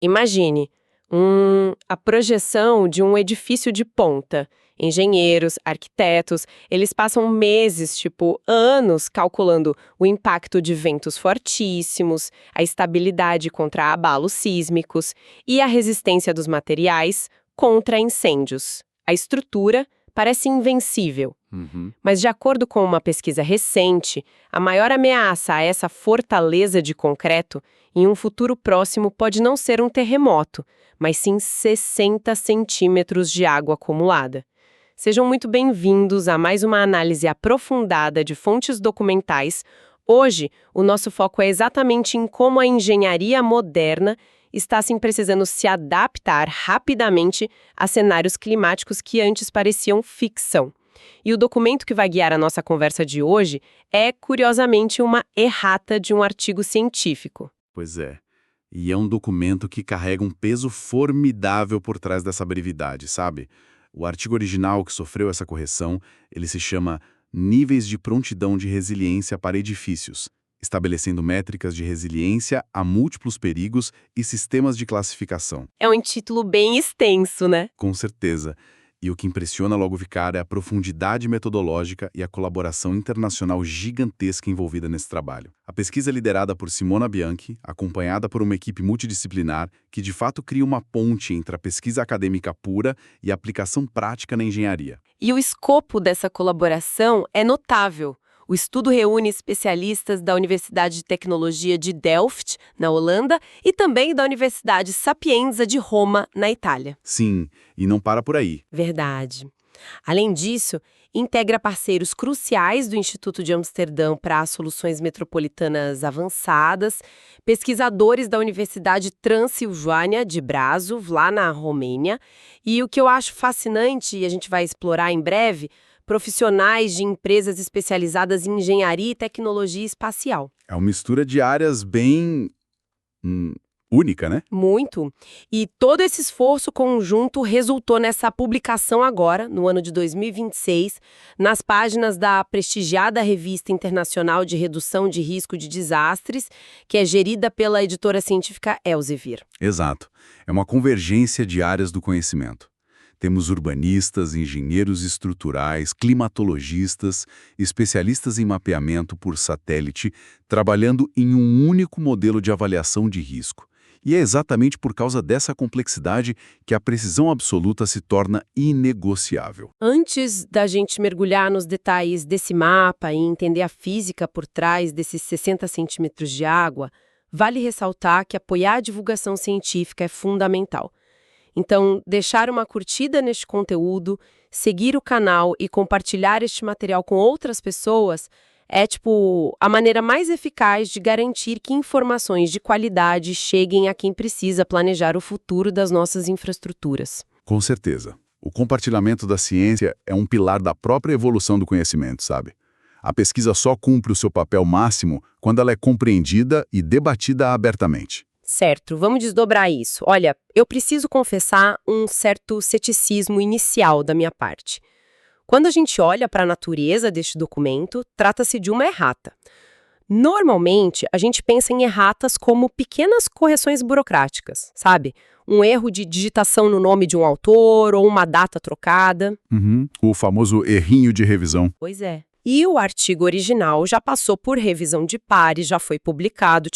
Imagine a projeção de um edifício de ponta. Engenheiros, arquitetos, eles passam meses, tipo anos, calculando o impacto de ventos fortíssimos, a estabilidade contra abalos sísmicos e a resistência dos materiais contra incêndios. A estrutura parece invencível. Mas, de acordo com uma pesquisa recente, a maior ameaça a essa fortaleza de concreto em um futuro próximo pode não ser um terremoto, mas sim 60 centímetros de água acumulada. Sejam muito bem-vindos a mais uma análise aprofundada de fontes documentais. Hoje, o nosso foco é exatamente em como a engenharia moderna está precisando se adaptar rapidamente a cenários climáticos que antes pareciam ficção. E o documento que vai guiar a nossa conversa de hoje é, curiosamente, uma errata de um artigo científico. Pois é. E é um documento que carrega um peso formidável por trás dessa brevidade, sabe? O artigo original que sofreu essa correção, ele se chama Níveis de Prontidão de Resiliência para Edifícios, estabelecendo métricas de resiliência a múltiplos perigos e sistemas de classificação. É um título bem extenso, né? Com certeza. E o que impressiona logo de cara é a profundidade metodológica e a colaboração internacional gigantesca envolvida nesse trabalho. A pesquisa é liderada por Simona Bianchi, acompanhada por uma equipe multidisciplinar que de fato cria uma ponte entre a pesquisa acadêmica pura e a aplicação prática na engenharia. E o escopo dessa colaboração é notável. O estudo reúne especialistas da Universidade de Tecnologia de Delft, na Holanda, e também da Universidade Sapienza de Roma, na Itália. Sim, e não para por aí. Verdade. Além disso, integra parceiros cruciais do Instituto de Amsterdã para as soluções metropolitanas avançadas, pesquisadores da Universidade Transilvânia de Brasov, lá na Romênia, e o que eu acho fascinante, e a gente vai explorar em breve, profissionais de empresas especializadas em engenharia e tecnologia espacial. É uma mistura de áreas bem única, né? Muito. E todo esse esforço conjunto resultou nessa publicação agora, no ano de 2026, nas páginas da prestigiada Revista Internacional de Redução de Risco de Desastres, que é gerida pela editora científica Elsevier. Exato. É uma convergência de áreas do conhecimento. Temos urbanistas, engenheiros estruturais, climatologistas, especialistas em mapeamento por satélite, trabalhando em um único modelo de avaliação de risco. E é exatamente por causa dessa complexidade que a precisão absoluta se torna inegociável. Antes da gente mergulhar nos detalhes desse mapa e entender a física por trás desses 60 centímetros de água, vale ressaltar que apoiar a divulgação científica é fundamental. Então, deixar uma curtida neste conteúdo, seguir o canal e compartilhar este material com outras pessoas é, a maneira mais eficaz de garantir que informações de qualidade cheguem a quem precisa planejar o futuro das nossas infraestruturas. Com certeza. O compartilhamento da ciência é um pilar da própria evolução do conhecimento, sabe? A pesquisa só cumpre o seu papel máximo quando ela é compreendida e debatida abertamente. Certo, vamos desdobrar isso. Olha, eu preciso confessar um certo ceticismo inicial da minha parte. Quando a gente olha para a natureza deste documento, trata-se de uma errata. Normalmente, a gente pensa em erratas como pequenas correções burocráticas, sabe? Um erro de digitação no nome de um autor ou uma data trocada. O famoso errinho de revisão. Pois é. E o artigo original já passou por revisão de pares, já foi publicado,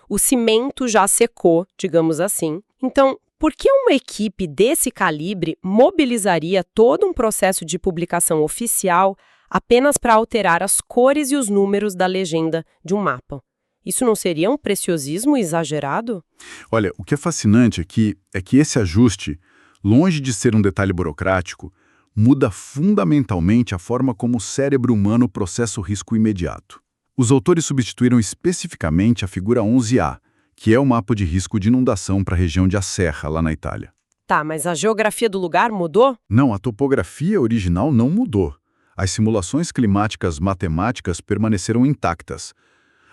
o cimento já secou, digamos assim. Então, por que uma equipe desse calibre mobilizaria todo um processo de publicação oficial apenas para alterar as cores e os números da legenda de um mapa? Isso não seria um preciosismo exagerado? Olha, o que é fascinante aqui é que esse ajuste, longe de ser um detalhe burocrático, muda fundamentalmente a forma como o cérebro humano processa o risco imediato. Os autores substituíram especificamente a figura 11A, que é o mapa de risco de inundação para a região de Acerra, lá na Itália. Tá, mas a geografia do lugar mudou? Não, a topografia original não mudou. As simulações climáticas matemáticas permaneceram intactas.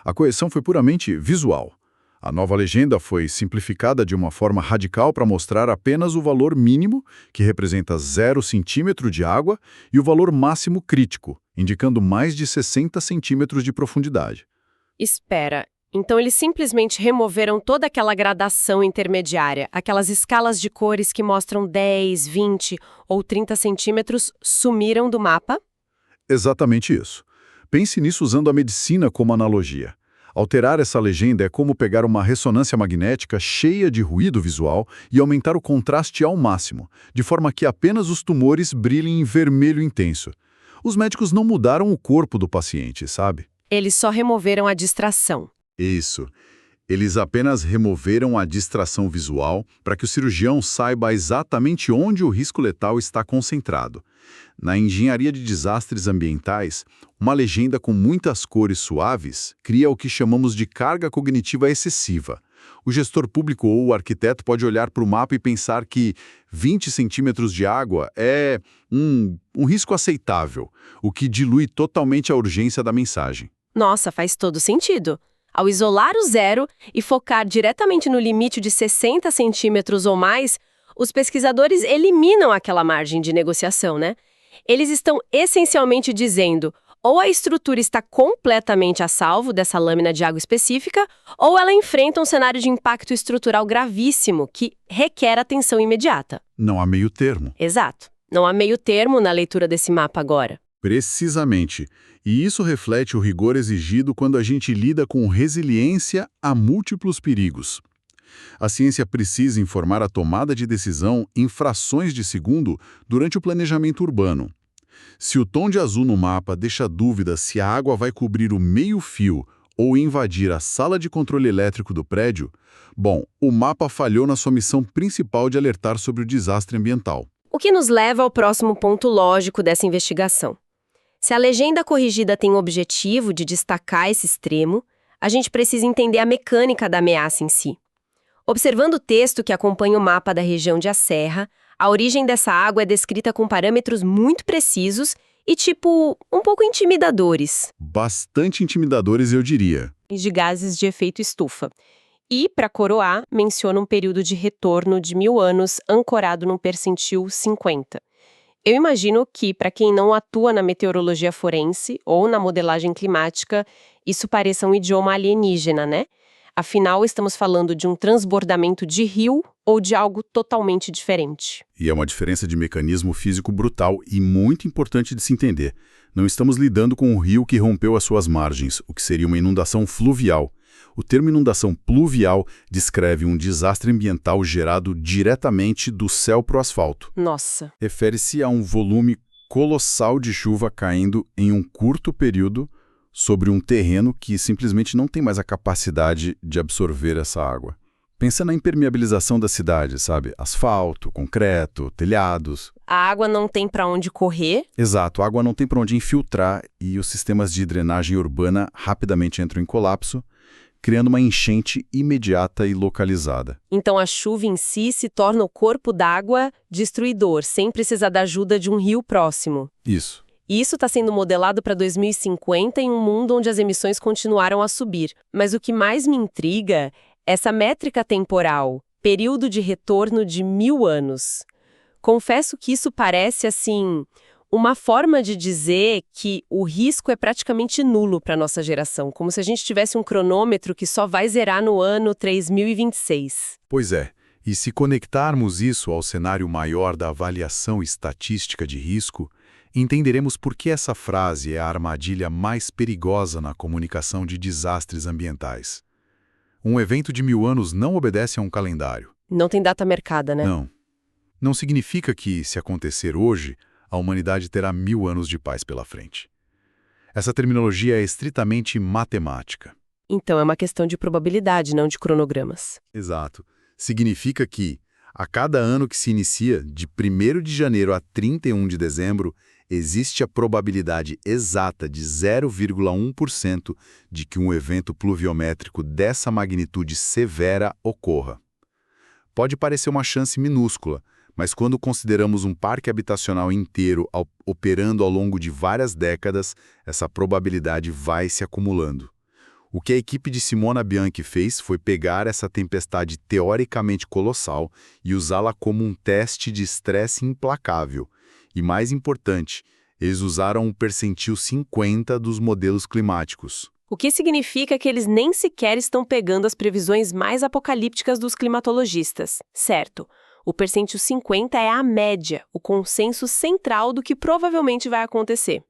A correção foi puramente visual. A nova legenda foi simplificada de uma forma radical para mostrar apenas o valor mínimo, que representa 0 centímetro de água, e o valor máximo crítico, indicando mais de 60 centímetros de profundidade. Espera, Então eles simplesmente removeram toda aquela gradação intermediária, aquelas escalas de cores que mostram 10, 20 ou 30 centímetros sumiram do mapa? Exatamente isso. Pense nisso usando a medicina como analogia. Alterar essa legenda é como pegar uma ressonância magnética cheia de ruído visual e aumentar o contraste ao máximo, de forma que apenas os tumores brilhem em vermelho intenso. Os médicos não mudaram o corpo do paciente, sabe? Eles só removeram a distração. Isso. Eles apenas removeram a distração visual para que o cirurgião saiba exatamente onde o risco letal está concentrado. Na engenharia de desastres ambientais, uma legenda com muitas cores suaves cria o que chamamos de carga cognitiva excessiva. O gestor público ou o arquiteto pode olhar para o mapa e pensar que 20 centímetros de água é um risco aceitável, o que dilui totalmente a urgência da mensagem. Nossa, faz todo sentido. Ao isolar o zero e focar diretamente no limite de 60 centímetros ou mais, os pesquisadores eliminam aquela margem de negociação, né? Eles estão essencialmente dizendo ou a estrutura está completamente a salvo dessa lâmina de água específica, ou ela enfrenta um cenário de impacto estrutural gravíssimo que requer atenção imediata. Não há meio termo. Exato. Não há meio termo na leitura desse mapa agora. Precisamente. E isso reflete o rigor exigido quando a gente lida com resiliência a múltiplos perigos. A ciência precisa informar a tomada de decisão em frações de segundo durante o planejamento urbano. Se o tom de azul no mapa deixa dúvida se a água vai cobrir o meio-fio ou invadir a sala de controle elétrico do prédio, bom, o mapa falhou na sua missão principal de alertar sobre o desastre ambiental. O que nos leva ao próximo ponto lógico dessa investigação. Se a legenda corrigida tem o objetivo de destacar esse extremo, a gente precisa entender a mecânica da ameaça em si. Observando o texto que acompanha o mapa da região de A Serra, a origem dessa água é descrita com parâmetros muito precisos e, um pouco intimidadores. Bastante intimidadores, eu diria. De gases de efeito estufa. E, para coroar, menciona um período de retorno de 1000 anos ancorado no percentil 50. Eu imagino que, para quem não atua na meteorologia forense ou na modelagem climática, isso pareça um idioma alienígena, né? Afinal, estamos falando de um transbordamento de rio ou de algo totalmente diferente. E é uma diferença de mecanismo físico brutal e muito importante de se entender. Não estamos lidando com um rio que rompeu as suas margens, o que seria uma inundação fluvial. O termo inundação pluvial descreve um desastre ambiental gerado diretamente do céu para o asfalto. Nossa. Refere-se a um volume colossal de chuva caindo em um curto período sobre um terreno que simplesmente não tem mais a capacidade de absorver essa água. Pensa na impermeabilização da cidade, sabe? Asfalto, concreto, telhados. A água não tem para onde correr? Exato, a água não tem para onde infiltrar e os sistemas de drenagem urbana rapidamente entram em colapso, criando uma enchente imediata e localizada. Então a chuva em si se torna o corpo d'água destruidor, sem precisar da ajuda de um rio próximo. Isso. E isso está sendo modelado para 2050 em um mundo onde as emissões continuaram a subir. Mas o que mais me intriga é essa métrica temporal, período de retorno de 1000 anos. Confesso que isso parece, uma forma de dizer que o risco é praticamente nulo para a nossa geração, como se a gente tivesse um cronômetro que só vai zerar no ano 3026. Pois é, e se conectarmos isso ao cenário maior da avaliação estatística de risco, entenderemos por que essa frase é a armadilha mais perigosa na comunicação de desastres ambientais. Um evento de 1000 anos não obedece a um calendário. Não tem data marcada, né? Não. Não significa que, se acontecer hoje, a humanidade terá 1000 anos de paz pela frente. Essa terminologia é estritamente matemática. Então é uma questão de probabilidade, não de cronogramas. Exato. Significa que, a cada ano que se inicia, de 1º de janeiro a 31 de dezembro, existe a probabilidade exata de 0,1% de que um evento pluviométrico dessa magnitude severa ocorra. Pode parecer uma chance minúscula, mas quando consideramos um parque habitacional inteiro operando ao longo de várias décadas, essa probabilidade vai se acumulando. O que a equipe de Simona Bianchi fez foi pegar essa tempestade teoricamente colossal e usá-la como um teste de estresse implacável. E mais importante, eles usaram o percentil 50 dos modelos climáticos. O que significa que eles nem sequer estão pegando as previsões mais apocalípticas dos climatologistas. Certo, o percentil 50 é a média, o consenso central do que provavelmente vai acontecer.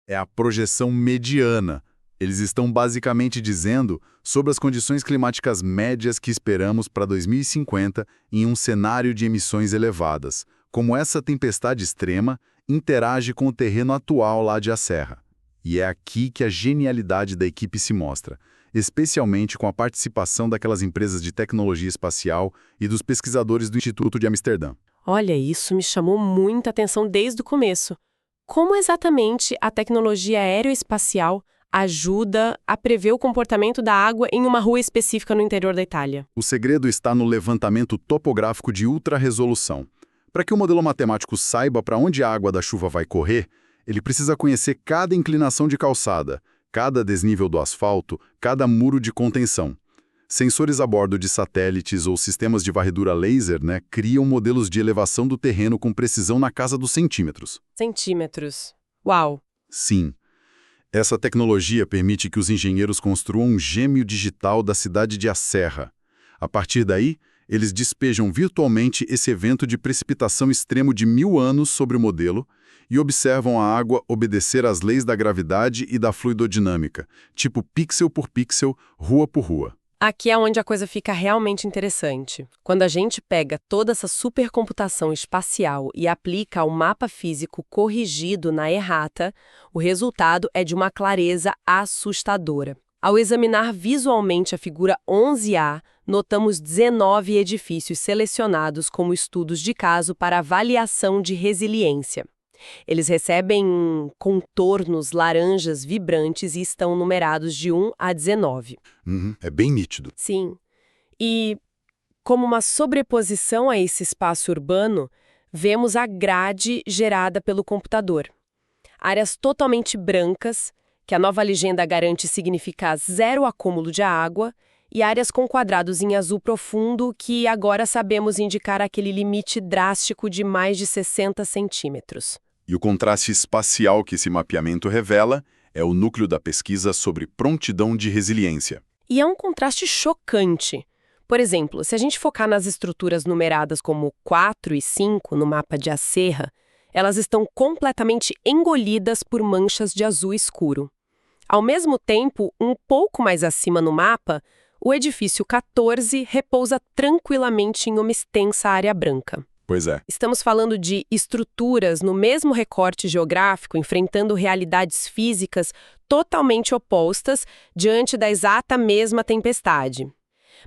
É a projeção mediana. Eles estão basicamente dizendo sobre as condições climáticas médias que esperamos para 2050 em um cenário de emissões elevadas, como essa tempestade extrema interage com o terreno atual lá de A Serra. E é aqui que a genialidade da equipe se mostra, especialmente com a participação daquelas empresas de tecnologia espacial e dos pesquisadores do Instituto de Amsterdã. Olha, isso me chamou muita atenção desde o começo. Como exatamente a tecnologia aeroespacial ajuda a prever o comportamento da água em uma rua específica no interior da Itália? O segredo está no levantamento topográfico de ultra-resolução. Para que o modelo matemático saiba para onde a água da chuva vai correr, ele precisa conhecer cada inclinação de calçada, cada desnível do asfalto, cada muro de contenção. Sensores a bordo de satélites ou sistemas de varredura laser, criam modelos de elevação do terreno com precisão na casa dos centímetros. Centímetros. Uau! Sim. Essa tecnologia permite que os engenheiros construam um gêmeo digital da cidade de A Serra. A partir daí, eles despejam virtualmente esse evento de precipitação extremo de 1000 anos sobre o modelo e observam a água obedecer às leis da gravidade e da fluidodinâmica, tipo pixel por pixel, rua por rua. Aqui é onde a coisa fica realmente interessante. Quando a gente pega toda essa supercomputação espacial e aplica ao mapa físico corrigido na errata, o resultado é de uma clareza assustadora. Ao examinar visualmente a figura 11A, notamos 19 edifícios selecionados como estudos de caso para avaliação de resiliência. Eles recebem contornos laranjas vibrantes e estão numerados de 1 a 19. É bem nítido. Sim. E, como uma sobreposição a esse espaço urbano, vemos a grade gerada pelo computador. Áreas totalmente brancas, que a nova legenda garante significa zero acúmulo de água, e áreas com quadrados em azul profundo, que agora sabemos indicar aquele limite drástico de mais de 60 centímetros. E o contraste espacial que esse mapeamento revela é o núcleo da pesquisa sobre prontidão de resiliência. E é um contraste chocante. Por exemplo, se a gente focar nas estruturas numeradas como 4 e 5 no mapa de A Serra, elas estão completamente engolidas por manchas de azul escuro. Ao mesmo tempo, um pouco mais acima no mapa, o edifício 14 repousa tranquilamente em uma extensa área branca. Pois é. Estamos falando de estruturas no mesmo recorte geográfico, enfrentando realidades físicas totalmente opostas diante da exata mesma tempestade.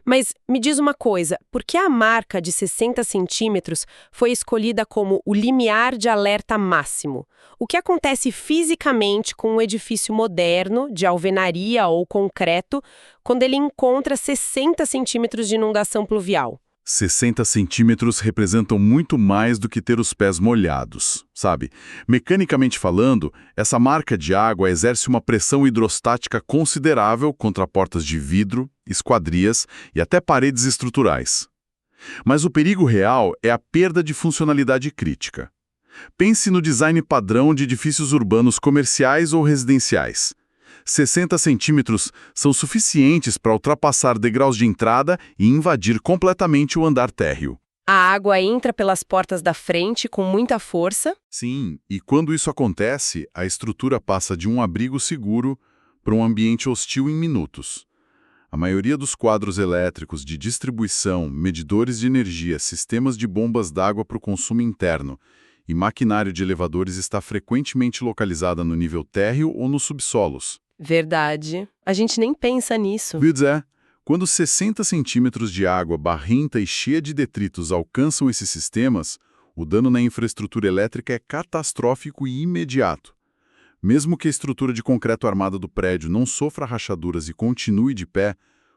Mas me diz uma coisa, por que a marca de 60 centímetros foi escolhida como o limiar de alerta máximo? O que acontece fisicamente com um edifício moderno, de alvenaria ou concreto, quando ele encontra 60 centímetros de inundação pluvial? 60 centímetros representam muito mais do que ter os pés molhados, sabe? Mecanicamente falando, essa marca de água exerce uma pressão hidrostática considerável contra portas de vidro, esquadrias e até paredes estruturais. Mas o perigo real é a perda de funcionalidade crítica. Pense no design padrão de edifícios urbanos comerciais ou residenciais. 60 centímetros são suficientes para ultrapassar degraus de entrada e invadir completamente o andar térreo. A água entra pelas portas da frente com muita força? Sim, e quando isso acontece, a estrutura passa de um abrigo seguro para um ambiente hostil em minutos. A maioria dos quadros elétricos de distribuição, medidores de energia, sistemas de bombas d'água para o consumo interno e maquinário de elevadores está frequentemente localizada no nível térreo ou nos subsolos. Verdade. A gente nem pensa nisso. Pois é, quando 60 centímetros de água barrenta e cheia de detritos alcançam esses sistemas, o dano na infraestrutura elétrica é catastrófico e imediato. Mesmo que a estrutura de concreto armada do prédio não sofra rachaduras e continue de pé,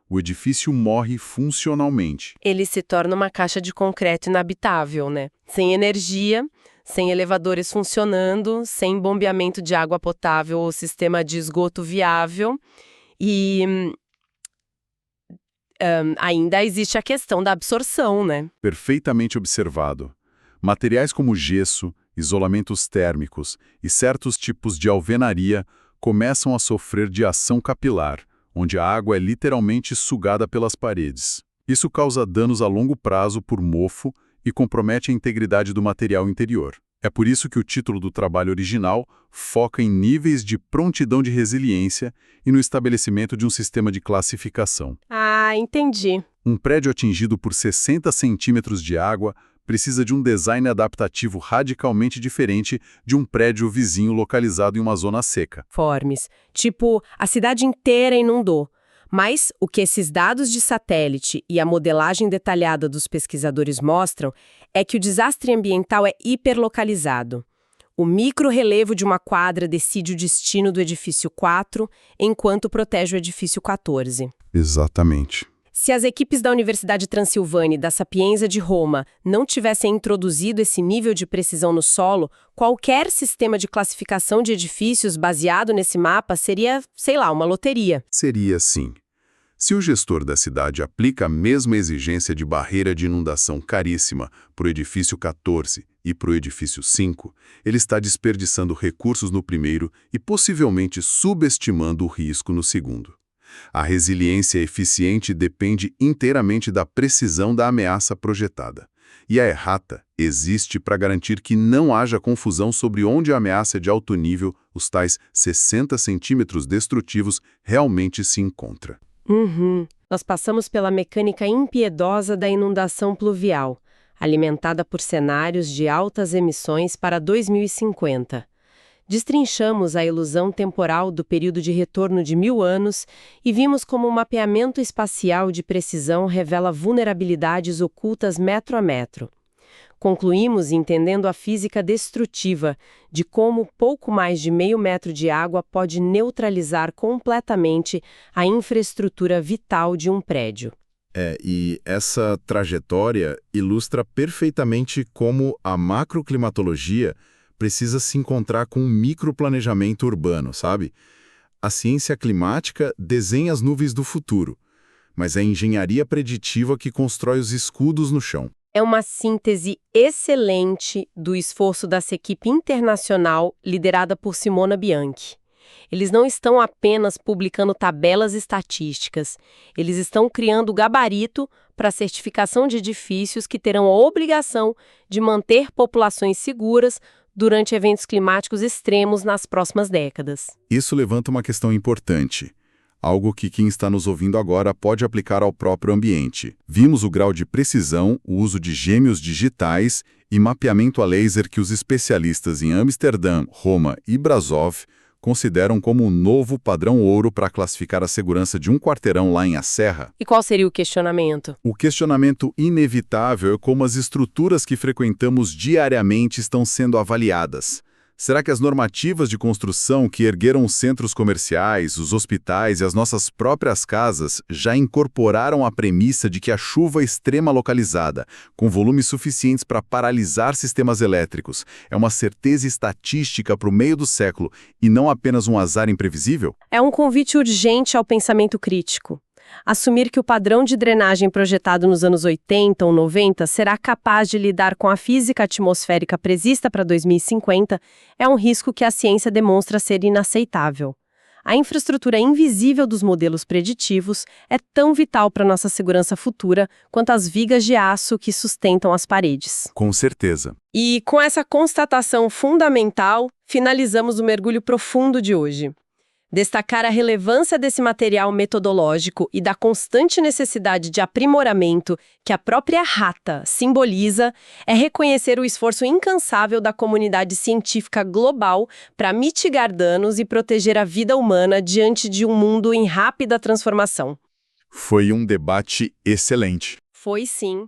o edifício morre funcionalmente. Ele se torna uma caixa de concreto inabitável, né? Sem energia, sem elevadores funcionando, sem bombeamento de água potável ou sistema de esgoto viável. E ainda existe a questão da absorção, né? Perfeitamente observado. Materiais como gesso, isolamentos térmicos e certos tipos de alvenaria começam a sofrer de ação capilar, onde a água é literalmente sugada pelas paredes. Isso causa danos a longo prazo por mofo e compromete a integridade do material interior. É por isso que o título do trabalho original foca em níveis de prontidão de resiliência e no estabelecimento de um sistema de classificação. Ah, entendi. Um prédio atingido por 60 centímetros de água precisa de um design adaptativo radicalmente diferente de um prédio vizinho localizado em uma zona seca. Formes. Tipo, a cidade inteira inundou. Mas o que esses dados de satélite e a modelagem detalhada dos pesquisadores mostram é que o desastre ambiental é hiperlocalizado. O micro-relevo de uma quadra decide o destino do edifício 4, enquanto protege o edifício 14. Exatamente. Se as equipes da Universidade Transilvânia e da Sapienza de Roma não tivessem introduzido esse nível de precisão no solo, qualquer sistema de classificação de edifícios baseado nesse mapa seria, sei lá, uma loteria. Seria sim. Se o gestor da cidade aplica a mesma exigência de barreira de inundação caríssima para o edifício 14 e para o edifício 5, ele está desperdiçando recursos no primeiro e possivelmente subestimando o risco no segundo. A resiliência eficiente depende inteiramente da precisão da ameaça projetada. E a errata existe para garantir que não haja confusão sobre onde a ameaça de alto nível, os tais 60 centímetros destrutivos, realmente se encontra. Nós passamos pela mecânica impiedosa da inundação pluvial, alimentada por cenários de altas emissões para 2050. Destrinchamos a ilusão temporal do período de retorno de 1000 anos e vimos como o mapeamento espacial de precisão revela vulnerabilidades ocultas metro a metro. Concluímos entendendo a física destrutiva de como pouco mais de meio metro de água pode neutralizar completamente a infraestrutura vital de um prédio. E essa trajetória ilustra perfeitamente como a macroclimatologia precisa se encontrar com um microplanejamento urbano, sabe? A ciência climática desenha as nuvens do futuro, mas é a engenharia preditiva que constrói os escudos no chão. É uma síntese excelente do esforço dessa equipe internacional liderada por Simona Bianchi. Eles não estão apenas publicando tabelas estatísticas, eles estão criando gabarito para a certificação de edifícios que terão a obrigação de manter populações seguras durante eventos climáticos extremos nas próximas décadas. Isso levanta uma questão importante. Algo que quem está nos ouvindo agora pode aplicar ao próprio ambiente. Vimos o grau de precisão, o uso de gêmeos digitais e mapeamento a laser que os especialistas em Amsterdã, Roma e Brasov consideram como um novo padrão ouro para classificar a segurança de um quarteirão lá em A Serra. E qual seria o questionamento? O questionamento inevitável é como as estruturas que frequentamos diariamente estão sendo avaliadas. Será que as normativas de construção que ergueram os centros comerciais, os hospitais e as nossas próprias casas já incorporaram a premissa de que a chuva extrema localizada, com volumes suficientes para paralisar sistemas elétricos, é uma certeza estatística para o meio do século e não apenas um azar imprevisível? É um convite urgente ao pensamento crítico. Assumir que o padrão de drenagem projetado nos anos 80 ou 90 será capaz de lidar com a física atmosférica prevista para 2050 é um risco que a ciência demonstra ser inaceitável. A infraestrutura invisível dos modelos preditivos é tão vital para nossa segurança futura quanto as vigas de aço que sustentam as paredes. Com certeza. E com essa constatação fundamental, finalizamos o mergulho profundo de hoje. Destacar a relevância desse material metodológico e da constante necessidade de aprimoramento que a própria rata simboliza é reconhecer o esforço incansável da comunidade científica global para mitigar danos e proteger a vida humana diante de um mundo em rápida transformação. Foi um debate excelente. Foi sim.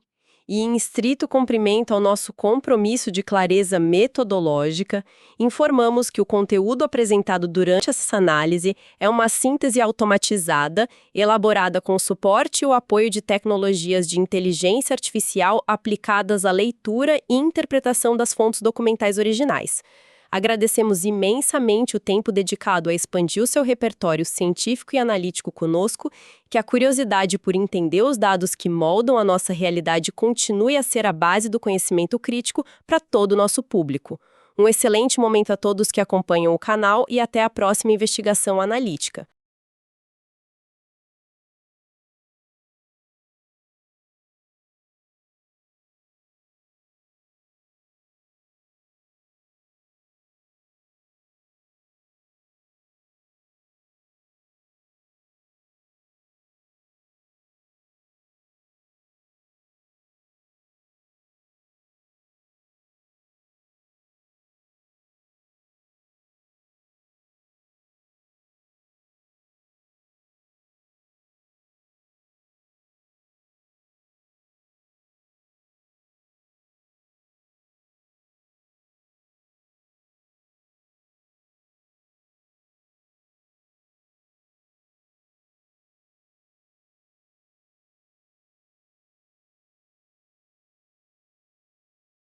E em estrito cumprimento ao nosso compromisso de clareza metodológica, informamos que o conteúdo apresentado durante essa análise é uma síntese automatizada, elaborada com suporte e o apoio de tecnologias de inteligência artificial aplicadas à leitura e interpretação das fontes documentais originais. Agradecemos imensamente o tempo dedicado a expandir o seu repertório científico e analítico conosco, que a curiosidade por entender os dados que moldam a nossa realidade continue a ser a base do conhecimento crítico para todo o nosso público. Um excelente momento a todos que acompanham o canal e até a próxima investigação analítica.